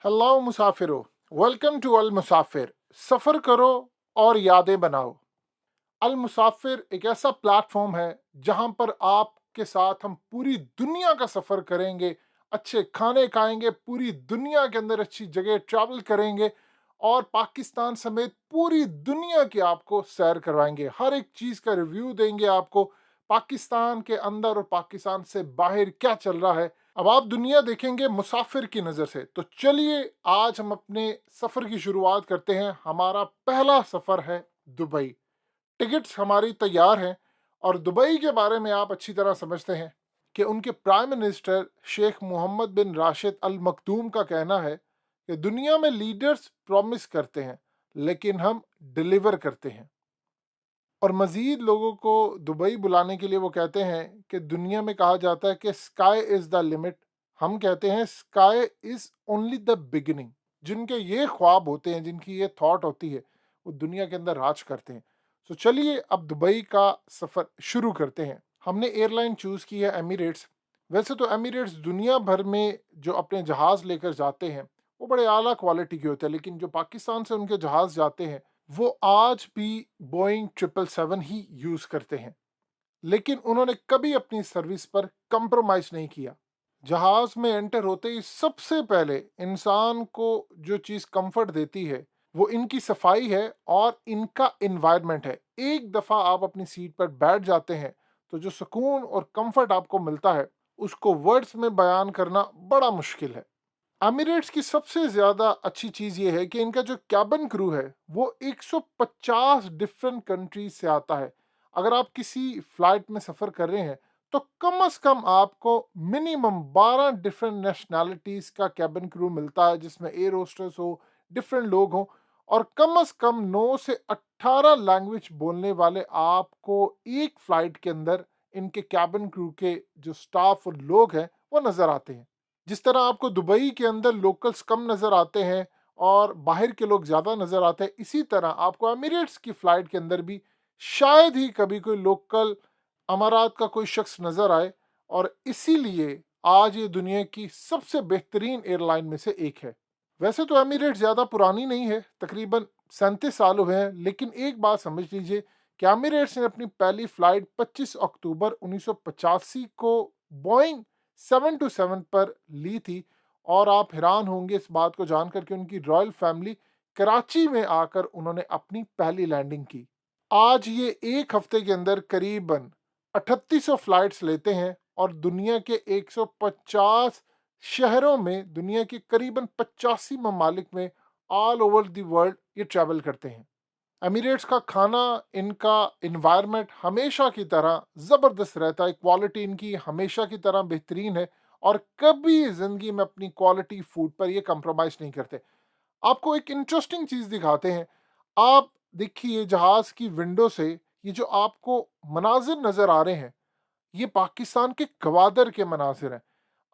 Hello मुसाफिरो, welcome to अल मुसाफिर। सफ़र करो और यादें बनाओ। अल मुसाफिर एक ऐसा प्लेटफॉर्म है जहां पर आपके साथ हम पूरी दुनिया का सफ़र करेंगे, अच्छे खाने खाएंगे, पूरी दुनिया के अंदर अच्छी जगह ट्रैवल करेंगे और पाकिस्तान समेत पूरी दुनिया की आपको सैर करवाएंगे। हर एक चीज़ का रिव्यू देंगे आपको, पाकिस्तान के अंदर और पाकिस्तान से बाहर क्या चल रहा है। अब आप दुनिया देखेंगे मुसाफिर की नज़र से, तो चलिए आज हम अपने सफ़र की शुरुआत करते हैं। हमारा पहला सफ़र है दुबई। टिकट्स हमारी तैयार हैं और दुबई के बारे में आप अच्छी तरह समझते हैं कि उनके प्राइम मिनिस्टर शेख मोहम्मद बिन राशिद अल मखदूम का कहना है कि दुनिया में लीडर्स प्रॉमिस करते हैं लेकिन हम डिलीवर करते हैं। और मज़ीद लोगों को दुबई बुलाने के लिए वो कहते हैं कि दुनिया में कहा जाता है कि स्काई इज़ द लिमिट, हम कहते हैं sky is only the beginning. जिनके ये ख्वाब होते हैं, जिनकी ये थॉट होती है, वो दुनिया के अंदर राज करते हैं। तो चलिए अब दुबई का सफ़र शुरू करते हैं। हमने एयरलाइन चूज़ की है एमिरेट्स। वैसे तो एमिरेट्स दुनिया भर में जो अपने जहाज़ लेकर जाते हैं वो बड़े आला क्वालिटी के होते हैं, लेकिन जो पाकिस्तान से उनके जहाज़ जाते हैं वो आज भी बोइंग 777 ही यूज़ करते हैं। लेकिन उन्होंने कभी अपनी सर्विस पर कंप्रोमाइज़ नहीं किया। जहाज़ में एंटर होते ही सबसे पहले इंसान को जो चीज़ कंफर्ट देती है वो इनकी सफाई है और इनका एनवायरनमेंट है। एक दफ़ा आप अपनी सीट पर बैठ जाते हैं तो जो सुकून और कंफर्ट आपको मिलता है उसको वर्ड्स में बयान करना बड़ा मुश्किल है। एमिरेट्स की सबसे ज़्यादा अच्छी चीज़ ये है कि इनका जो कैबिन क्रू है वो 150 डिफरेंट कंट्रीज से आता है। अगर आप किसी फ्लाइट में सफ़र कर रहे हैं तो कम से कम आपको मिनिमम 12 डिफरेंट नेशनैलिटीज़ का कैबिन क्रू मिलता है, जिसमें एयर होस्टेस हो, डिफरेंट लोग हों और कम से कम 9 से 18 लैंग्वेज बोलने वाले आपको एक फ़्लाइट के अंदर इनके कैबिन क्रू के जो स्टाफ और लोग हैं वो नज़र आते हैं। जिस तरह आपको दुबई के अंदर लोकल्स कम नज़र आते हैं और बाहर के लोग ज़्यादा नज़र आते हैं, इसी तरह आपको एमिरेट्स की फ़्लाइट के अंदर भी शायद ही कभी कोई लोकल अमारात का कोई शख्स नज़र आए। और इसीलिए आज ये दुनिया की सबसे बेहतरीन एयरलाइन में से एक है। वैसे तो एमिरेट्स ज़्यादा पुरानी नहीं है, तकरीबन 37 साल हुए हैं, लेकिन एक बात समझ लीजिए कि एमिरेट्स ने अपनी पहली फ़्लाइट 25 अक्टूबर 1985 को बोइंग 727 पर ली थी। और आप हैरान होंगे इस बात को जानकर कि उनकी रॉयल फैमिली कराची में आकर उन्होंने अपनी पहली लैंडिंग की। आज ये एक हफ्ते के अंदर करीबन 3800 फ्लाइट्स लेते हैं और दुनिया के 150 शहरों में, दुनिया के करीबन 85 ममालिक में ऑल ओवर द वर्ल्ड ये ट्रैवल करते हैं। एमिरेट्स का खाना, इनका इन्वायरमेंट हमेशा की तरह ज़बरदस्त रहता है, क्वालिटी इनकी हमेशा की तरह बेहतरीन है और कभी ज़िंदगी में अपनी क्वालिटी फूड पर ये कंप्रोमाइज़ नहीं करते। आपको एक इंटरेस्टिंग चीज़ दिखाते हैं। आप देखिए जहाज़ की विंडो से ये जो आपको मनाज़िर नज़र आ रहे हैं, ये पाकिस्तान के गवादर के मनाज़िर हैं।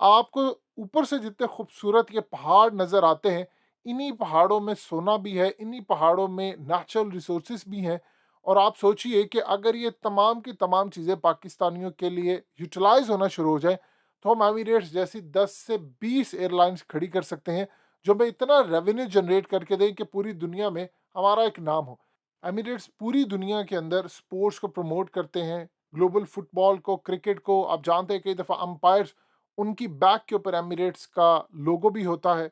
आपको ऊपर से जितने खूबसूरत ये पहाड़ नज़र आते हैं, इन्हीं पहाड़ों में सोना भी है, इन्हीं पहाड़ों में नेचुरल रिसोर्सेज भी हैं। और आप सोचिए कि अगर ये तमाम की तमाम चीज़ें पाकिस्तानियों के लिए यूटिलाइज़ होना शुरू हो जाए, तो हम एमिरेट्स जैसी 10 से 20 एयरलाइंस खड़ी कर सकते हैं, जो हमें इतना रेवेन्यू जनरेट करके दें कि पूरी दुनिया में हमारा एक नाम हो। एमिरेट्स पूरी दुनिया के अंदर स्पोर्ट्स को प्रमोट करते हैं, ग्लोबल फुटबॉल को, क्रिकेट को। आप जानते हैं कई दफ़ा अंपायर्स उनकी बैक के ऊपर एमिरेट्स का लोगो भी होता है।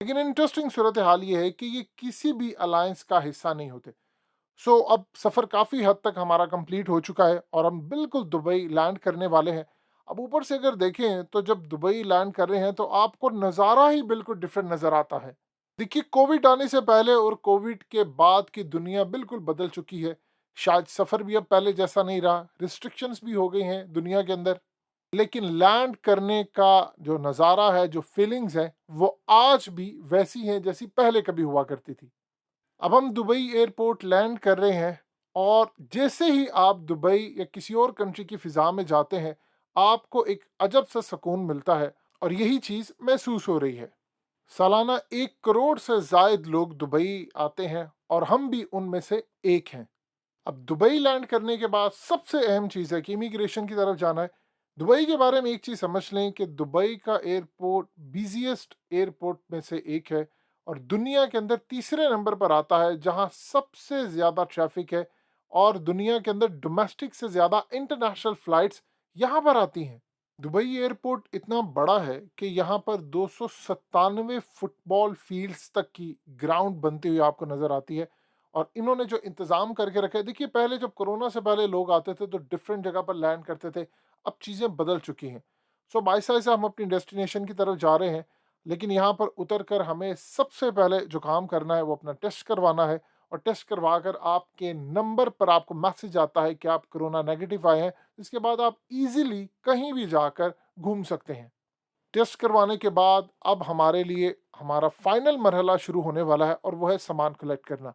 लेकिन इंटरेस्टिंग सूरत हाल ये है कि ये किसी भी अलायंस का हिस्सा नहीं होते। सो अब सफ़र काफ़ी हद तक हमारा कंप्लीट हो चुका है और हम बिल्कुल दुबई लैंड करने वाले हैं। अब ऊपर से अगर देखें तो जब दुबई लैंड कर रहे हैं तो आपको नज़ारा ही बिल्कुल डिफरेंट नज़र आता है। देखिए, कोविड आने से पहले और कोविड के बाद की दुनिया बिल्कुल बदल चुकी है। शायद सफ़र भी अब पहले जैसा नहीं रहा, रिस्ट्रिक्शंस भी हो गई हैं दुनिया के अंदर। लेकिन लैंड करने का जो नज़ारा है, जो फीलिंग्स है, वो आज भी वैसी हैं जैसी पहले कभी हुआ करती थी। अब हम दुबई एयरपोर्ट लैंड कर रहे हैं और जैसे ही आप दुबई या किसी और कंट्री की फ़िज़ा में जाते हैं, आपको एक अजब सा सुकून मिलता है और यही चीज़ महसूस हो रही है। सालाना 1 करोड़ से ज़ायद लोग दुबई आते हैं और हम भी उनमें से एक हैं। अब दुबई लैंड करने के बाद सबसे अहम चीज़ है कि इमिग्रेशन की तरफ जाना है। दुबई के बारे में एक चीज़ समझ लें कि दुबई का एयरपोर्ट बिज़ीएस्ट एयरपोर्ट में से एक है और दुनिया के अंदर तीसरे नंबर पर आता है जहां सबसे ज़्यादा ट्रैफिक है और दुनिया के अंदर डोमेस्टिक से ज़्यादा इंटरनेशनल फ़्लाइट्स यहाँ पर आती हैं। दुबई एयरपोर्ट इतना बड़ा है कि यहाँ पर 297 फुटबॉल फील्ड्स तक की ग्राउंड बनती हुई आपको नज़र आती है। और इन्होंने जो इंतज़ाम करके रखा है, देखिए पहले जब कोरोना से पहले लोग आते थे तो डिफरेंट जगह पर लैंड करते थे, अब चीज़ें बदल चुकी हैं। सो बाई से हम अपनी डेस्टिनेशन की तरफ जा रहे हैं, लेकिन यहाँ पर उतर कर हमें सबसे पहले जो काम करना है वो अपना टेस्ट करवाना है और टेस्ट करवा कर आपके नंबर पर आपको मैसेज आता है कि आप कोरोना नेगेटिव आए हैं। इसके बाद आप इजीली कहीं भी जाकर घूम सकते हैं। टेस्ट करवाने के बाद अब हमारे लिए हमारा फाइनल मरहला शुरू होने वाला है और वो है सामान कलेक्ट करना।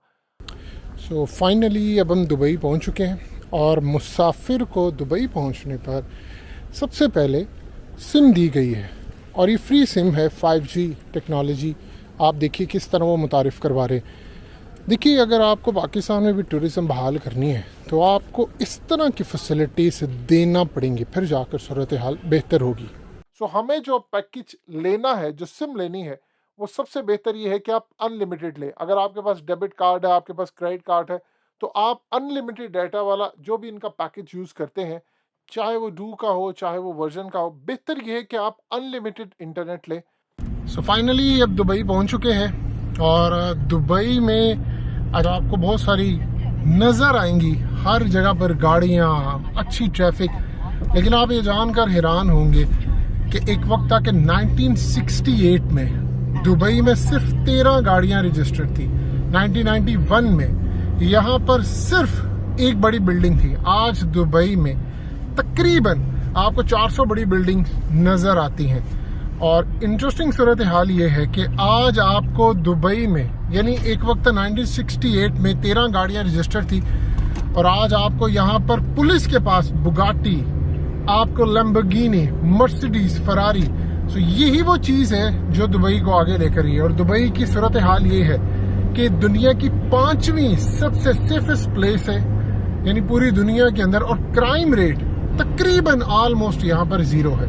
सो फाइनली अब हम दुबई पहुंच चुके हैं और मुसाफिर को दुबई पहुंचने पर सबसे पहले सिम दी गई है और ये फ्री सिम है 5G टेक्नोलॉजी। आप देखिए किस तरह वो मुतारिफ़ करवा रहे हैं। देखिए अगर आपको पाकिस्तान में भी टूरिज़म बहाल करनी है तो आपको इस तरह की फैसिलिटीज़ देना पड़ेंगी, फिर जाकर सूरत हाल बेहतर होगी। सो हमें जो पैकेज लेना है, जो सिम लेनी है, वो सबसे बेहतर ये है कि आप अनलिमिटेड लें। अगर आपके पास डेबिट कार्ड है, आपके पास क्रेडिट कार्ड है, तो आप अनलिमिटेड डाटा वाला जो भी इनका पैकेज यूज़ करते हैं, चाहे वो डू का हो चाहे वो वर्जन का हो, बेहतर ये है कि आप अनलिमिटेड इंटरनेट लें। सो फाइनली अब दुबई पहुंच चुके हैं और दुबई में आज आपको बहुत सारी नज़र आएंगी, हर जगह पर गाड़ियाँ, अच्छी ट्रैफिक। लेकिन आप ये जानकर हैरान होंगे कि एक वक्त था कि 1968 में दुबई में सिर्फ 13 गाड़ियां रजिस्टर्ड थी। 1991 में यहाँ पर सिर्फ एक बड़ी बिल्डिंग थी। आज दुबई में तकरीबन आपको 400 बड़ी बिल्डिंग नज़र आती हैं। और इंटरेस्टिंग सूरत हाल ये है कि आज आपको दुबई में, यानी एक वक्त 1968 में 13 गाड़ियां रजिस्टर्ड थी और आज आपको यहाँ पर पुलिस के पास बुगाटी, आपको लैम्बोर्गिनी, मर्सिडीज, फरारी। सो यही वो चीज़ है जो दुबई को आगे लेकर रही है। और दुबई की सूरत हाल ये है कि दुनिया की 5वीं सबसे सेफेस्ट प्लेस है, यानी पूरी दुनिया के अंदर। और क्राइम रेट तकरीबन ऑलमोस्ट यहाँ पर ज़ीरो है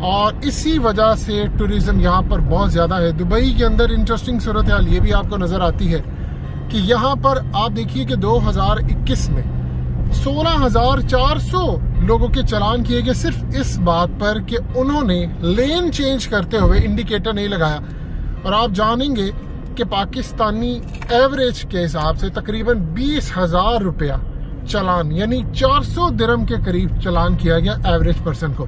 और इसी वजह से टूरिज्म यहाँ पर बहुत ज़्यादा है। दुबई के अंदर इंटरेस्टिंग सूरत हाल ये भी आपको नज़र आती है कि यहाँ पर आप देखिए कि 2021 में 16,400 लोगों के चालान किए गए सिर्फ इस बात पर कि उन्होंने लेन चेंज करते हुए इंडिकेटर नहीं लगाया। और आप जानेंगे कि पाकिस्तानी एवरेज के हिसाब से तकरीबन 20,000 रुपया चालान, यानी 400 दिरहम के करीब चालान किया गया एवरेज पर्सन को।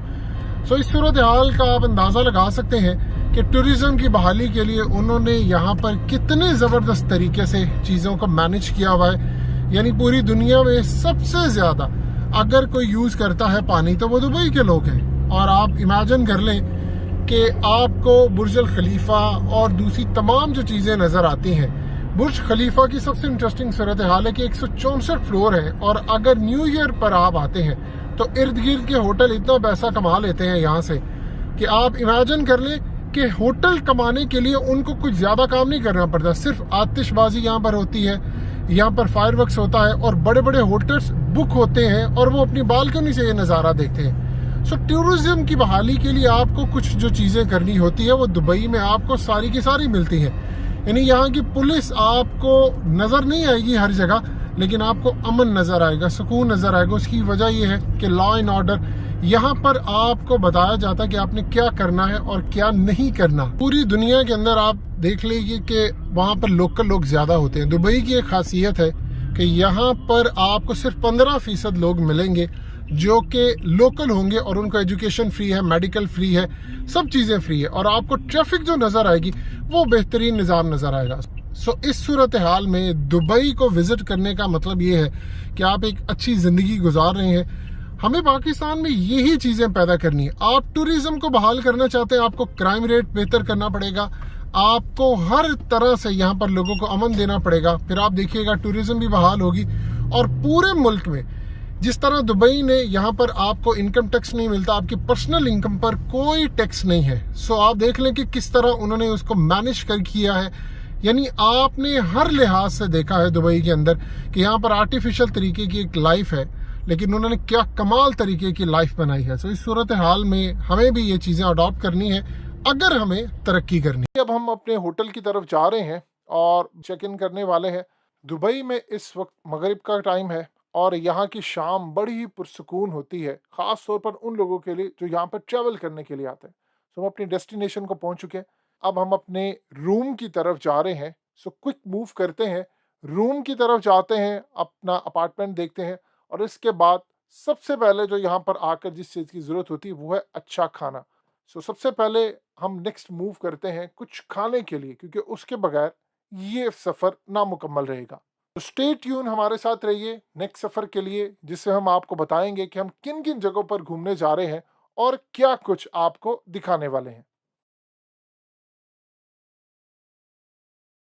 सो इस सूरत हाल का आप अंदाज़ा लगा सकते हैं कि टूरिज्म की बहाली के लिए उन्होंने यहाँ पर कितने ज़बरदस्त तरीके से चीज़ों को मैनेज किया हुआ है। यानी पूरी दुनिया में सबसे ज़्यादा अगर कोई यूज़ करता है पानी तो वो दुबई के लोग हैं। और आप इमेजिन कर लें कि आपको बुर्ज अल खलीफा और दूसरी तमाम जो चीज़ें नज़र आती हैं। बुर्ज खलीफा की सबसे इंटरेस्टिंग सूरत हाल है कि 164 फ्लोर है और अगर न्यू ईयर पर आप आते हैं तो इर्द गिर्द के होटल इतना पैसा कमा लेते हैं यहाँ से कि आप इमेजिन कर लें कि होटल कमाने के लिए उनको कुछ ज़्यादा काम नहीं करना पड़ता। सिर्फ आतिशबाजी यहाँ पर होती है, यहाँ पर फायरवर्क्स होता है और बड़े बड़े होटल्स बुक होते हैं और वो अपनी बालकनी से ये नज़ारा देखते हैं। सो टूरिज्म की बहाली के लिए आपको कुछ जो चीज़ें करनी होती है वो दुबई में आपको सारी की सारी मिलती हैं। यानी यहाँ की पुलिस आपको नज़र नहीं आएगी हर जगह, लेकिन आपको अमन नज़र आएगा, सुकून नज़र आएगा। उसकी वजह यह है कि लॉ एंड ऑर्डर यहाँ पर आपको बताया जाता है कि आपने क्या करना है और क्या नहीं करना। पूरी दुनिया के अंदर आप देख लीजिए कि वहाँ पर लोकल लोग ज़्यादा होते हैं। दुबई की एक खासियत है कि यहाँ पर आपको सिर्फ 15% लोग मिलेंगे जो कि लोकल होंगे और उनको एजुकेशन फ्री है, मेडिकल फ्री है, सब चीज़ें फ्री है और आपको ट्रैफिक जो नज़र आएगी वो बेहतरीन निज़ाम नज़र आएगा। सो इस सूरत हाल में दुबई को विज़िट करने का मतलब ये है कि आप एक अच्छी ज़िंदगी गुजार रहे हैं। हमें पाकिस्तान में यही चीज़ें पैदा करनी है। आप टूरिज्म को बहाल करना चाहते हैं, आपको क्राइम रेट बेहतर करना पड़ेगा, आपको हर तरह से यहाँ पर लोगों को अमन देना पड़ेगा। फिर आप देखिएगा टूरिज्म भी बहाल होगी। और पूरे मुल्क में जिस तरह दुबई ने यहाँ पर आपको इनकम टैक्स नहीं मिलता, आपकी पर्सनल इनकम पर कोई टैक्स नहीं है। सो आप देख लें कि किस तरह उन्होंने उसको मैनेज कर किया है। यानी आपने हर लिहाज से देखा है दुबई के अंदर कि यहाँ पर आर्टिफिशियल तरीके की एक लाइफ है। लेकिन उन्होंने क्या कमाल तरीके की लाइफ बनाई है। सो इस सूरत हाल में हमें भी ये चीज़ें अडॉप्ट करनी है अगर हमें तरक्की करनी है। अब हम अपने होटल की तरफ जा रहे हैं और चेक इन करने वाले हैं। दुबई में इस वक्त मगरिब का टाइम है और यहाँ की शाम बड़ी ही पुरसकून होती है, ख़ास तौर पर उन लोगों के लिए जो यहाँ पर ट्रैवल करने के लिए आते हैं। सो हम अपनी डेस्टिनेशन को पहुँच चुके हैं। अब हम अपने रूम की तरफ जा रहे हैं। सो क्विक मूव करते हैं, रूम की तरफ जाते हैं, अपना अपार्टमेंट देखते हैं और इसके बाद सबसे पहले जो यहाँ पर आकर जिस चीज़ की ज़रूरत होती है वो है अच्छा खाना। सो सबसे पहले हम नेक्स्ट मूव करते हैं कुछ खाने के लिए, क्योंकि उसके बगैर ये सफ़र नामुकम्मल रहेगा। तो स्टे ट्यून, हमारे साथ रहिए नेक्स्ट सफ़र के लिए, जिससे हम आपको बताएंगे कि हम किन किन जगहों पर घूमने जा रहे हैं और क्या कुछ आपको दिखाने वाले हैं।